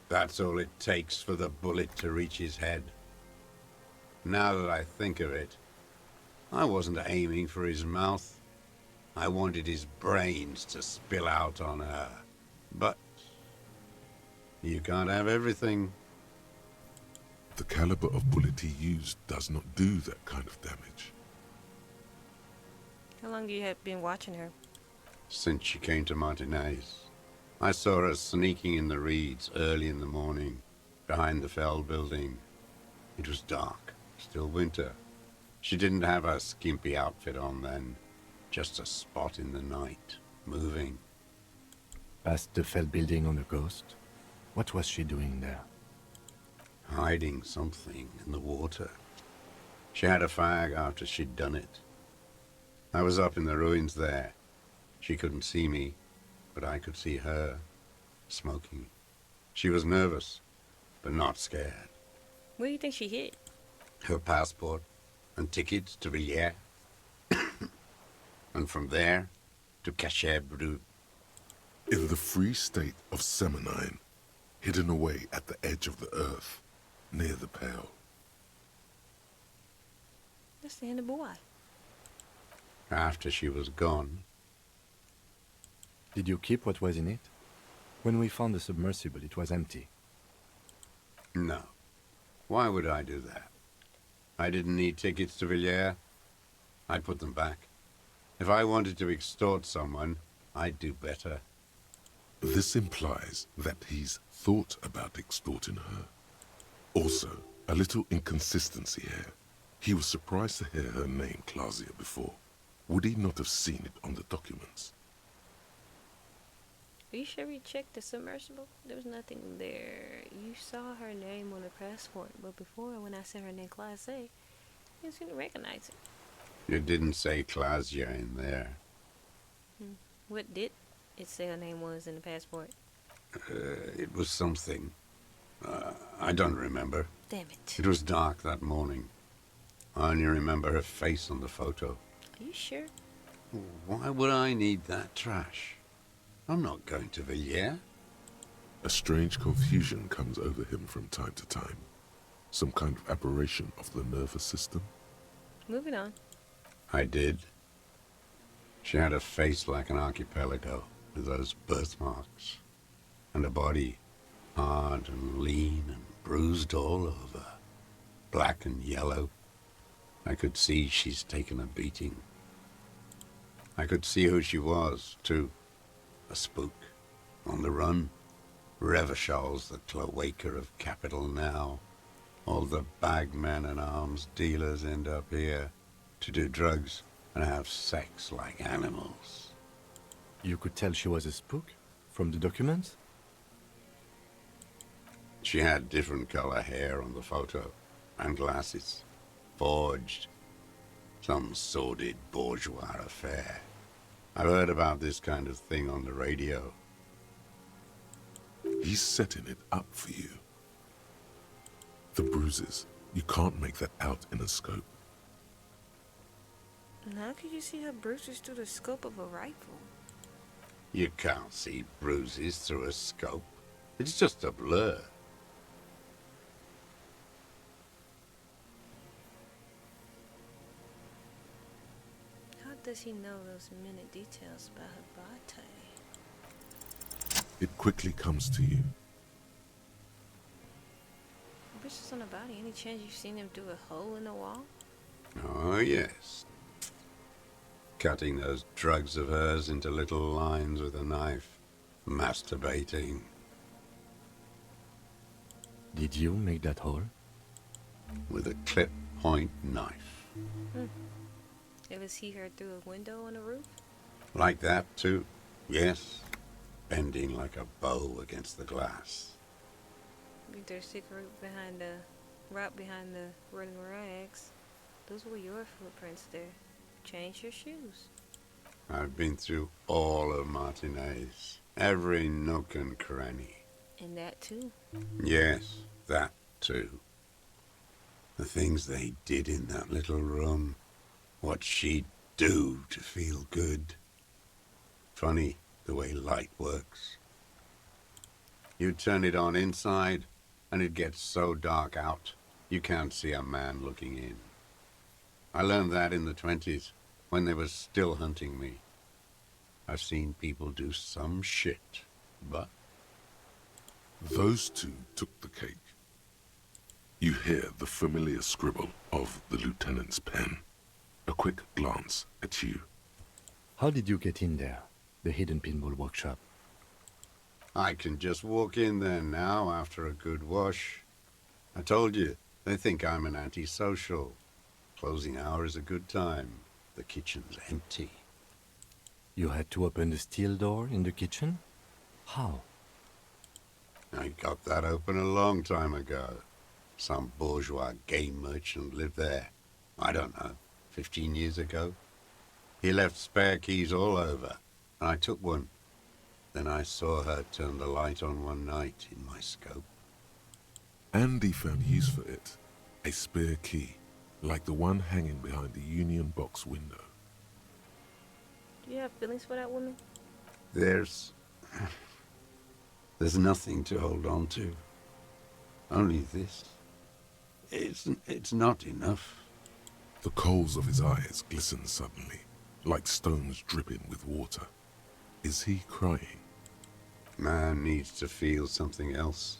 That's all it takes for the bullet to reach his head. Now that I think of it, I wasn't aiming for his mouth. I wanted his brains to spill out on her. But you can't have everything. The caliber of bullet he used does not do that kind of damage. How long you have been watching her? Since she came to Martinez. I saw her sneaking in the reeds early in the morning, behind the Fell building. It was dark, still winter. She didn't have her skimpy outfit on then, just a spot in the night, moving. Past the Fell building on the coast? What was she doing there? Hiding something in the water. She had a fag after she'd done it. I was up in the ruins there. She couldn't see me, but I could see her, smoking. She was nervous, but not scared. Where do you think she hid? Her passport and tickets to Villiers. And from there to Cachet-Brut. In the free state of Seminine, hidden away at the edge of the earth, near the Pale. That's the end of boy. After she was gone, Did you keep what was in it? When we found the submersible, it was empty. no. Why would I do that? I didn't need tickets to Villiers. I'd put them back. If I wanted to extort someone, I'd do better. This implies that he's thought about extorting her. Also, a little inconsistency here. He was surprised to hear her name Clausia before. Would he not have seen it on the documents? Are you sure you checked the submersible? There was nothing there. You saw her name on her passport, but before, when I said her name Class A, you didn't recognize it. You didn't say Clausia in there. What did it say her name was in the passport? It was something. I don't remember. Damn it. It was dark that morning. I only remember her face on the photo. Are you sure? Why would I need that trash? I'm not going to Villiers. A strange confusion comes over him from time to time. Some kind of aberration of the nervous system? Moving on. I did. She had a face like an archipelago with those birthmarks, and a body hard and lean and bruised all over, black and yellow. I could see she's taken a beating. I could see who she was, too. A spook, on the run. Revershal's the cloaca of capital now. All the bagmen and arms dealers end up here to do drugs and have sex like animals. You could tell she was a spook from the documents? She had different color hair on the photo, and glasses. Forged. Some sordid bourgeois affair. I've heard about this kind of thing on the radio. He's setting it up for you. The bruises, you can't make that out in a scope. And how could you see her bruises through the scope of a rifle? You can't see bruises through a scope. It's just a blur. How does he know those minute details about her body? It quickly comes to you. Bruises on her body. Any chance you've seen him through a hole in the wall? Oh, yes. Cutting those drugs of hers into little lines with a knife. Masturbating. Did you make that hole? With a clip point knife. Ever see her through a window on the roof? Like that, too. Yes. Bending like a bow against the glass. Think there's a secret route behind the running rags. Those were your footprints there. Change your shoes. I've been through all of Martinez. Every nook and cranny. And that too. Yes, that too. The things they did in that little room. What she'd do to feel good. Funny the way light works. You turn it on inside, and it gets so dark out, you can't see a man looking in. I learned that in the 20s, when they were still hunting me. I've seen people do some shit, but... Those two took the cake. You hear the familiar scribble of the lieutenant's pen. A quick glance at you. How did you get in there? The hidden pinball workshop. I can just walk in there now after a good wash. I told you, they think I'm an antisocial. Closing hour is a good time. The kitchen's empty. You had to open the steel door in the kitchen? How? I got that open a long time ago. Some bourgeois game merchant lived there. I don't know, 15 years ago. He left spare keys all over, and I took one. Then I saw her turn the light on one night in my scope. Andy found use for it. A spare key, like the one hanging behind the Union Box window. Do you have feelings for that woman? There's nothing to hold on to. Only this. It's not enough. The coals of his eyes glisten suddenly, like stones dripping with water. Is he crying? Man needs to feel something else.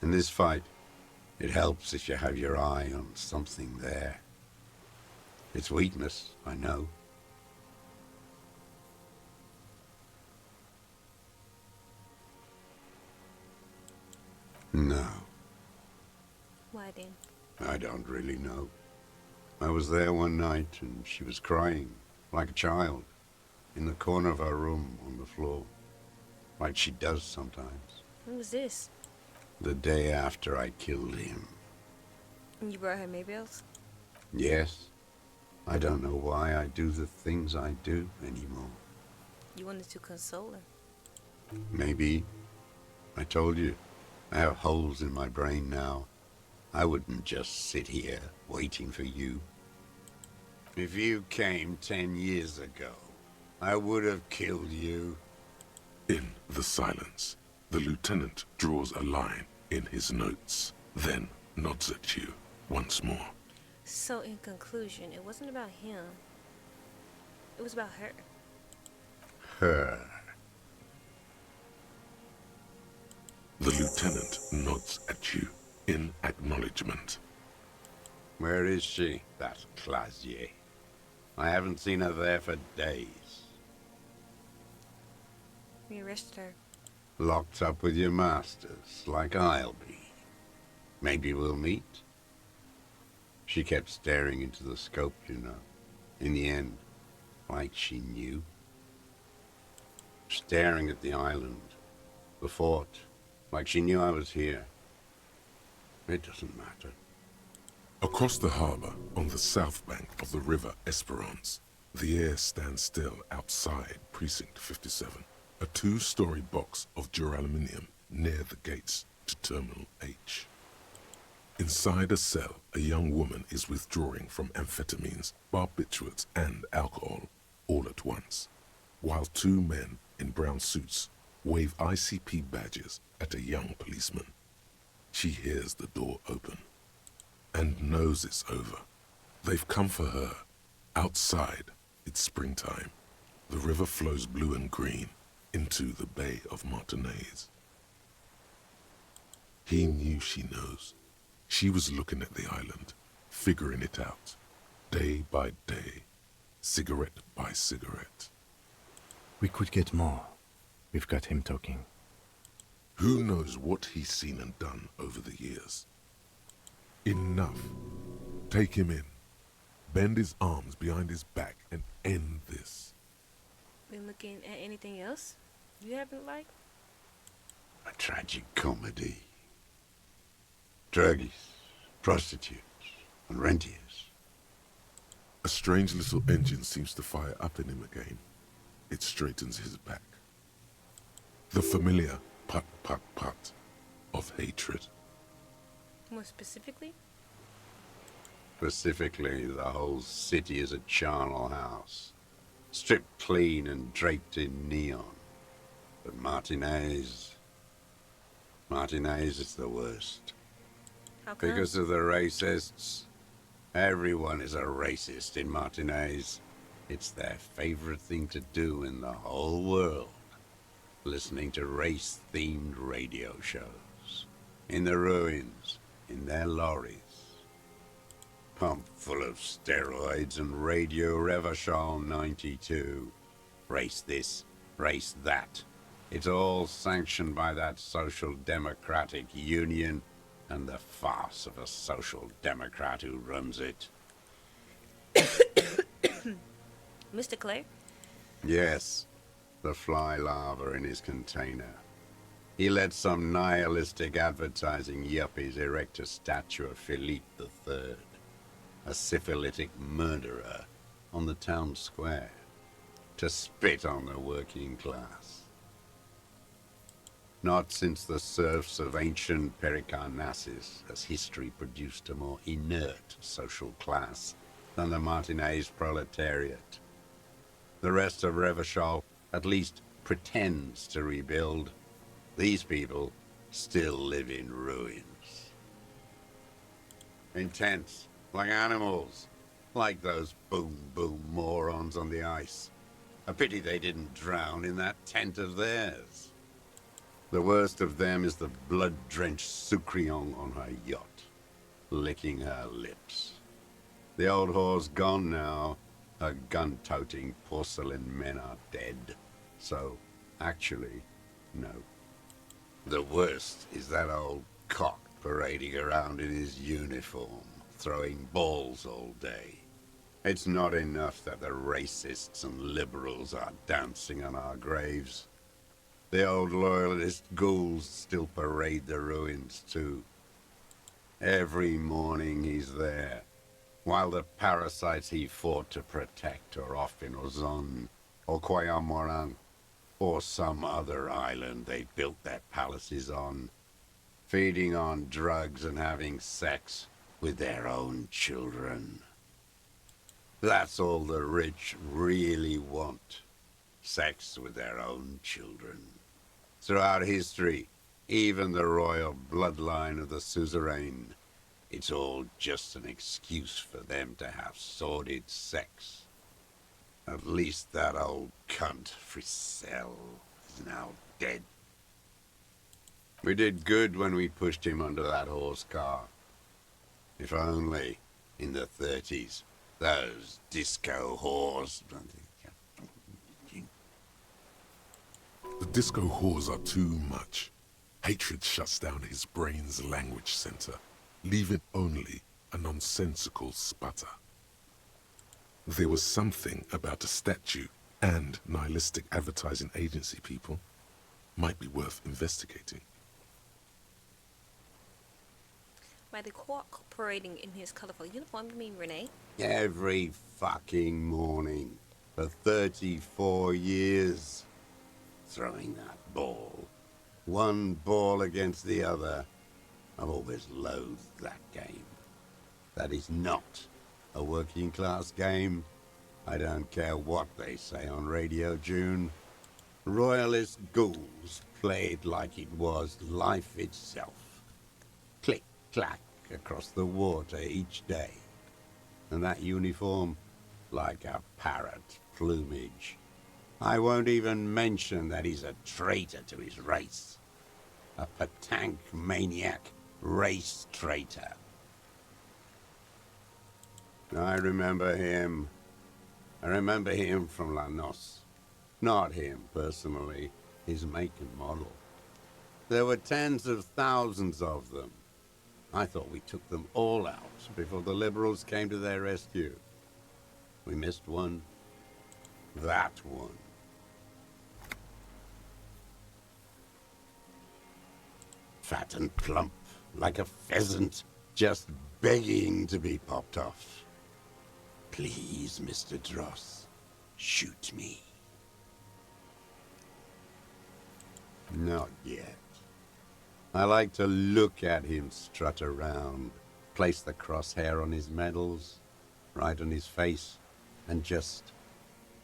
In this fight, it helps if you have your eye on something there. It's weakness, I know. No, Why then? I don't really know. I was there one night and she was crying, like a child, in the corner of her room on the floor, like she does sometimes. When was this? The day after I killed him. And you brought her Maybells? Yes, I don't know why I do the things I do anymore. You wanted to console her. Maybe. I told you, I have holes in my brain now. I wouldn't just sit here waiting for you. If you came 10 years ago, I would have killed you. In the silence, the lieutenant draws a line in his notes. Then nods at you once more. So, in conclusion, it wasn't about him. It was about her. Her. The lieutenant nods at you in acknowledgement. Where is she, that Clasier? I haven't seen her there for days. We arrested her. Locked up with your masters, like I'll be. Maybe we'll meet? She kept staring into the scope, you know. In the end, like she knew. Staring at the island, the fort, like she knew I was here. It doesn't matter. Across the harbour, on the south bank of the river Esperance, the air stands still outside Precinct 57, a two-story box of duraluminium near the gates to Terminal H. Inside a cell, a young woman is withdrawing from amphetamines, barbiturates, and alcohol all at once, while two men in brown suits wave ICP badges at a young policeman. She hears the door open and knows it's over. They've come for her. Outside, it's springtime. The river flows blue and green into the Bay of Martinez. He knew she knows. She was looking at the island, figuring it out, day by day, cigarette by cigarette. We could get more. We've got him talking. Who knows what he's seen and done over the years? Enough. Take him in. Bend his arms behind his back and end this. Been looking at anything else you haven't liked? A tragic comedy. Druggies, prostitutes, and rentiers. A strange little engine seems to fire up in him again. It straightens his back. The familiar put, put, put of hatred. More specifically? Specifically, the whole city is a charnel house, stripped clean and draped in neon. But Martinez is the worst. How come? Because of the racists. Everyone is a racist in Martinez. It's their favorite thing to do in the whole world. Listening to race-themed radio shows. In the ruins, in their lorries. Pumped full of steroids and Radio Revachol 92. Race this, race that. It's all sanctioned by that Social Democratic Union and the farce of a Social Democrat who runs it. Mr. Clay? Yes, the fly larva in his container. He let some nihilistic advertising yuppies erect a statue of Philippe III, a syphilitic murderer, on the town square, to spit on the working class. Not since the serfs of ancient Pericarnassus has history produced a more inert social class than the Martinez proletariat. The rest of Revachol at least pretends to rebuild. These people still live in ruins. Intense, like animals, like those boom-boom morons on the ice. A pity they didn't drown in that tent of theirs. The worst of them is the blood-drenched Sucrion on her yacht, licking her lips. The old whore's gone now. Her gun-toting porcelain men are dead. So, actually, no. The worst is that old cock parading around in his uniform, throwing balls all day. It's not enough that the racists and liberals are dancing on our graves. The old loyalist ghouls still parade the ruins too. Every morning he's there, while the parasites he fought to protect are off in Ozon, or Coyamorang, or some other island they built their palaces on, feeding on drugs and having sex with their own children. That's all the rich really want. Sex with their own children. Throughout history, even the royal bloodline of the suzerain, It's all just an excuse for them to have sordid sex. At least that old cunt, Frisell, is now dead. We did good when we pushed him under that horse car. If only, in the 30s, those disco whores... The disco whores are too much. Hatred shuts down his brain's language center, leaving only a nonsensical sputter. There was something about a statue and nihilistic advertising agency people might be worth investigating. By the cooperating in his colorful uniform, you mean Renee? Every fucking morning for 34 years. Throwing that ball. One ball against the other. I've always loathed that game. That is not a working class game. I don't care what they say on Radio June. Royalist ghouls played like it was life itself. Click, clack across the water each day. And that uniform, like a parrot plumage. I won't even mention that he's a traitor to his race. A petanque maniac race traitor. I remember him. I remember him from La Noce. Not him, personally. His make and model. There were tens of thousands of them. I thought we took them all out before the Liberals came to their rescue. We missed one. That one. Fat and plump, like a pheasant, just begging to be popped off. Please, Mr. Dross, shoot me. Not yet. I like to look at him strut around, place the crosshair on his medals, right on his face, and just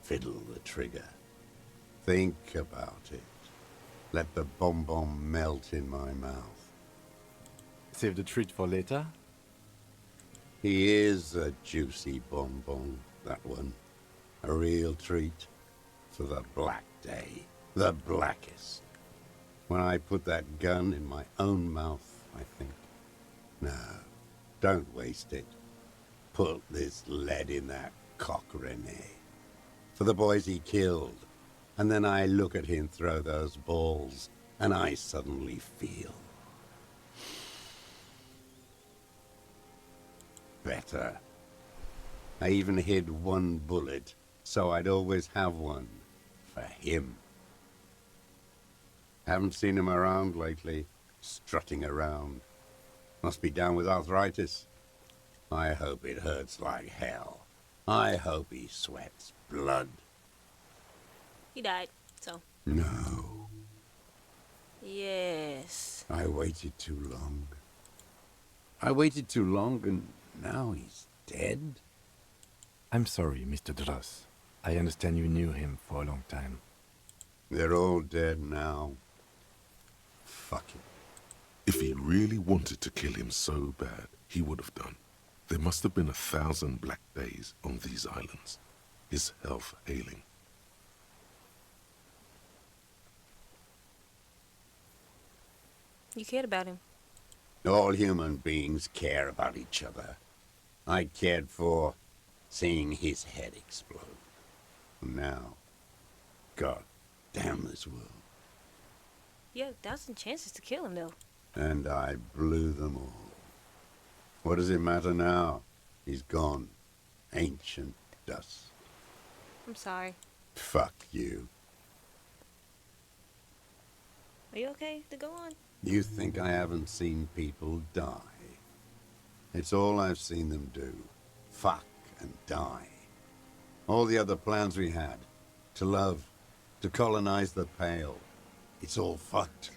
fiddle the trigger. Think about it. Let the bomb melt in my mouth. Save the treat for later? He is a juicy bonbon, that one. A real treat for the black day. The blackest. When I put that gun in my own mouth, I think, no, don't waste it. Put this lead in that cock, Renee. For the boys he killed. And then I look at him throw those balls, and I suddenly feel better. I even hid one bullet, so I'd always have one for him. Haven't seen him around lately, strutting around. Must be down with arthritis. I hope it hurts like hell. I hope he sweats blood. He died, so. No. Yes. I waited too long. I waited too long, and now he's dead? I'm sorry, Mr. Dross. I understand you knew him for a long time. They're all dead now. Fuck it. If he really wanted to kill him so bad, he would have done. There must have been 1,000 black days on these islands. His health ailing. You cared about him. All human beings care about each other. I cared for seeing his head explode. Now, God damn this world. You had 1,000 chances to kill him, though. And I blew them all. What does it matter now? He's gone. Ancient dust. I'm sorry. Fuck you. Are you okay to go on? You think I haven't seen people die? It's all I've seen them do. Fuck and die. All the other plans we had. To love. To colonize the Pale. It's all fucked.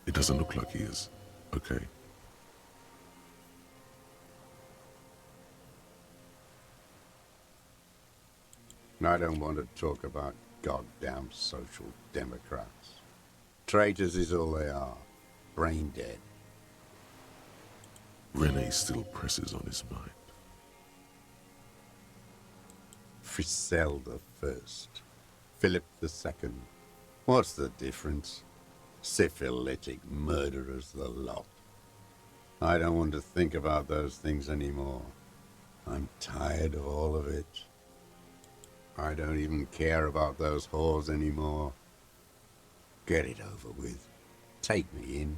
It doesn't look like he is. Okay. I don't want to talk about goddamn social democrats. Traitors is all they are. Brain dead. Renee still presses on his mind. Frisell the first, Philip the second. What's the difference? Syphilitic murderers the lot. I don't want to think about those things anymore. I'm tired of all of it. I don't even care about those whores anymore. Get it over with. Take me in.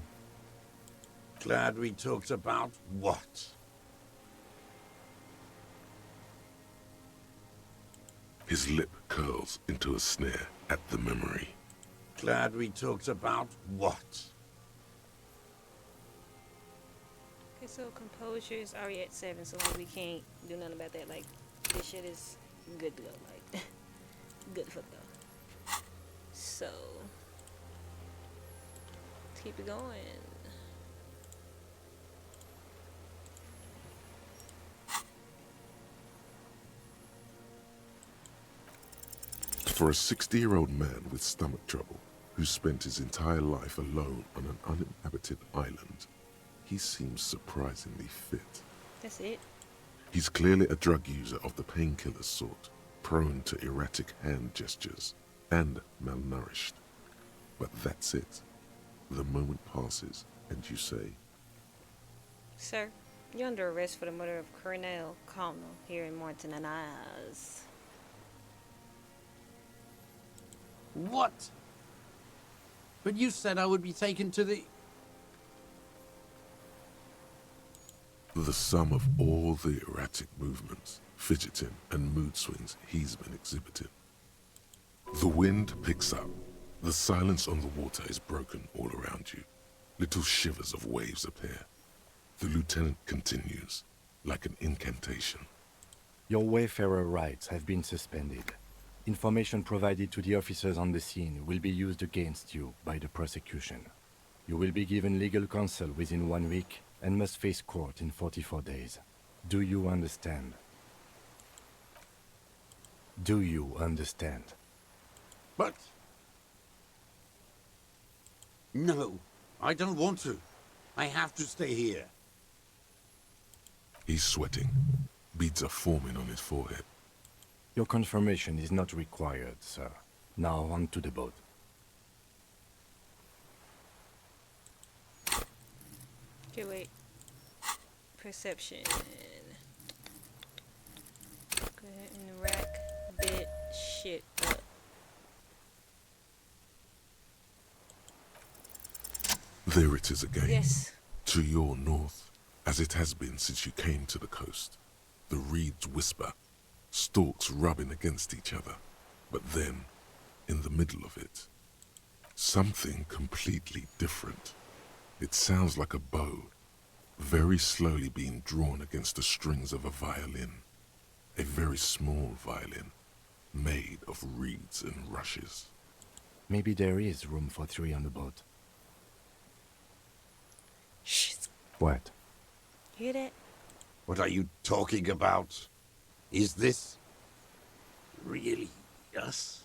Glad we talked about what? His lip curls into a sneer at the memory. Glad we talked about what? Okay, so composure is already at 7, so like we can't do nothing about that. Like, this shit is good to go. Like, good for go. So, let's keep it going. For a 60-year-old man with stomach trouble, who spent his entire life alone on an uninhabited island, he seems surprisingly fit. That's it. He's clearly a drug user of the painkiller sort, prone to erratic hand gestures, and malnourished. But that's it. The moment passes, and you say, Sir, you're under arrest for the murder of Colonel Connell here in Morton and Isles. What? But you said I would be taken to the... the sum of all the erratic movements, fidgeting, and mood swings he's been exhibiting. The wind picks up. The silence on the water is broken all around you. Little shivers of waves appear. The lieutenant continues, like an incantation. Your wayfarer rights have been suspended. Information provided to the officers on the scene will be used against you by the prosecution. You will be given legal counsel within 1 week and must face court in 44 days. Do you understand? Do you understand? But... No, I don't want to. I have to stay here. He's sweating. Beads are forming on his forehead. Your confirmation is not required, sir. Now on to the boat. Okay, wait. Perception. Go ahead and rack bit shit up. There it is again. Yes. To your north, as it has been since you came to the coast. The reeds whisper, stalks rubbing against each other. But then, in the middle of it, something completely different. It sounds like a bow, very slowly being drawn against the strings of a violin. A very small violin, made of reeds and rushes. Maybe there is room for 3 on the boat. Shh. What? Hear that? What are you talking about? Is this... really us?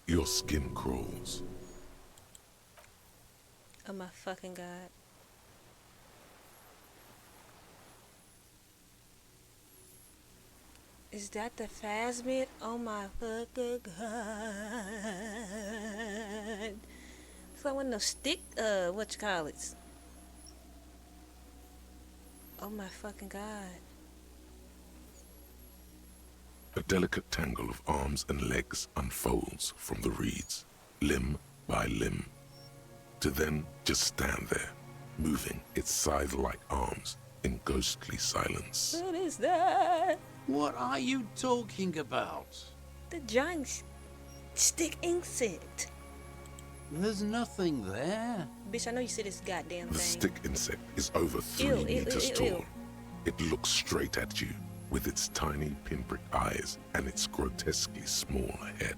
Your skin crawls. Oh my fucking god. Is that the phasmid? Oh my fucking god. It's like one of those stick, what you call it? Oh my fucking god. A delicate tangle of arms and legs unfolds from the reeds, limb by limb, to then just stand there, moving its scythe-like arms in ghostly silence. What is that? What are you talking about? The giant stick insect. There's nothing there. Bitch, I know you said this goddamn The thing. stick insect is over 3 Ew, ew, meters ew, tall. ew. It looks straight at you with its tiny pinprick eyes and its grotesquely small head.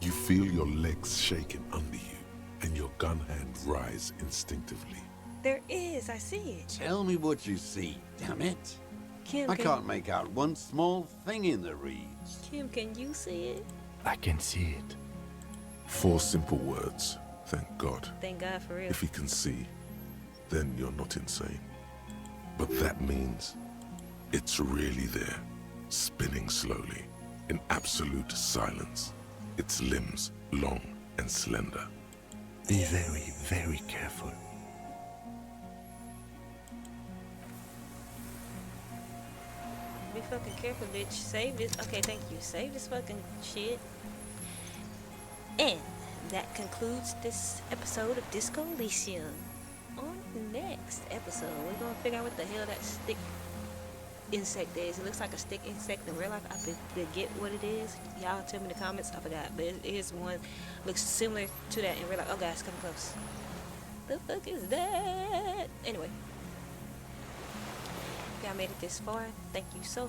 You feel your legs shaking under you and your gun hand rise instinctively. There is, I see it. Tell me what you see, damn it. Kim, I can't make out one small thing in the reeds. Kim, can you see it? I can see it. 4 simple words, thank God. Thank God for real. If he can see, then you're not insane. But that means it's really there, spinning slowly, in absolute silence, its limbs long and slender. Be very, very careful. Be fucking careful, bitch. Save this. Okay, thank you. Save this fucking shit. And that concludes this episode of Disco Elysium. On the next episode, we're gonna figure out what the hell that stick insect is. It looks like a stick insect in real life. I forget what it is. Y'all tell me in the comments. I forgot, but it is one looks similar to that in real life. Oh guys, come close. The fuck is that? Anyway, if y'all made it this far, thank you so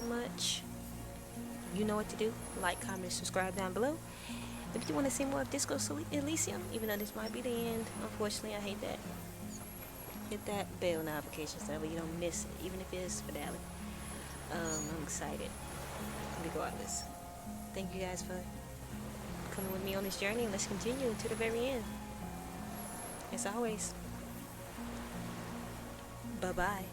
much. You know what to do. Like, comment, subscribe down below. If you want to see more of Disco Elysium, even though this might be the end, unfortunately, I hate that. Hit that bell notification so that you don't miss it, even if it is finale. I'm excited, regardless. Thank you guys for coming with me on this journey, and let's continue to the very end. As always, bye-bye.